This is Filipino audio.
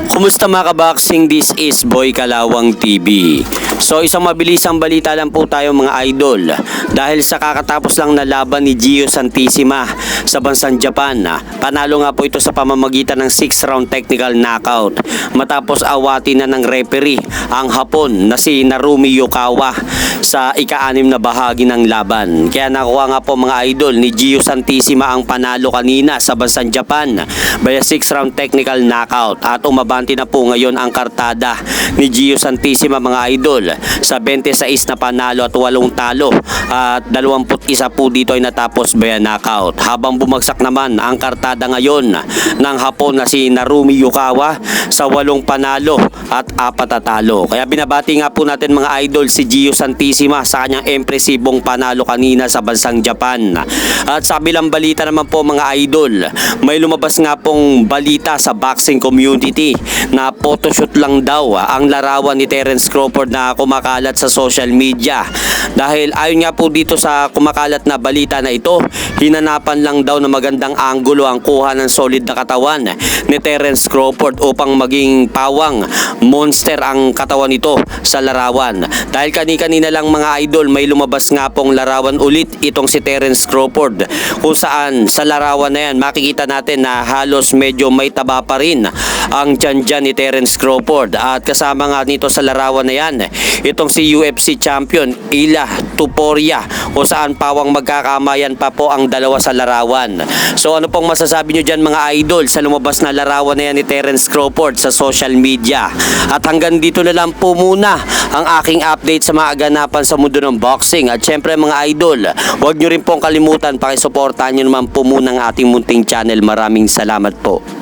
Kumusta mga kaboxing? This is Boy Kalawang TV. So isang mabilisang balita lang po tayo mga idol. Dahil sa kakatapos lang na laban ni Gio Santissima sa bansang Japan, panalo nga po ito sa pamamagitan ng 6-round technical knockout. Matapos awatin na ng referee ang Hapon na si Narumi Yukawa sa ika-6 na bahagi ng laban. Kaya nakuha nga po mga idol ni Gio Santissima ang panalo kanina sa bansang Japan via 6-round technical knockout at umabante na po ngayon ang kartada ni Gio Santissima mga idol sa 26 na panalo at 8 talo at 21 po dito ay natapos via knockout. Habang bumagsak naman ang kartada ngayon ng Hapon na si Narumi Yukawa sa 8 panalo at 4 talo. Kaya binabati nga po natin mga idol si Gio Santissima sa kanyang impresibong panalo kanina sa bansang Japan. At sa kabilang balita naman po mga idol, may lumabas nga pong balita sa boxing community na photoshoot lang daw ang larawan ni Terence Crawford na kumakalat sa social media. Dahil ayon nga po dito sa kumakalat na balita na ito, hinanapan lang daw na magandang anggulo ang kuha ng solid na katawan ni Terence Crawford upang maging pawang monster ang katawan nito sa larawan. Dahil kanina lang mga idol, may lumabas nga pong larawan ulit itong si Terence Crawford kung saan sa larawan na yan makikita natin na halos medyo may taba pa rin ang tiyan ni Terence Crawford. At kasama nga nito sa larawan na yan itong si UFC champion Ilia Topuria kung saan pawang magkakamayan pa po ang dalawa sa larawan. So ano pong masasabi nyo dyan mga idol sa lumabas na larawan na yan ni Terence Crawford sa social media? At hanggang dito na lang po muna ang aking update sa mga aganapan sa mundo ng boxing. At syempre mga idol, huwag nyo rin pong kalimutan pakisuportahan nyo naman po muna ang ating munting channel. Maraming salamat po.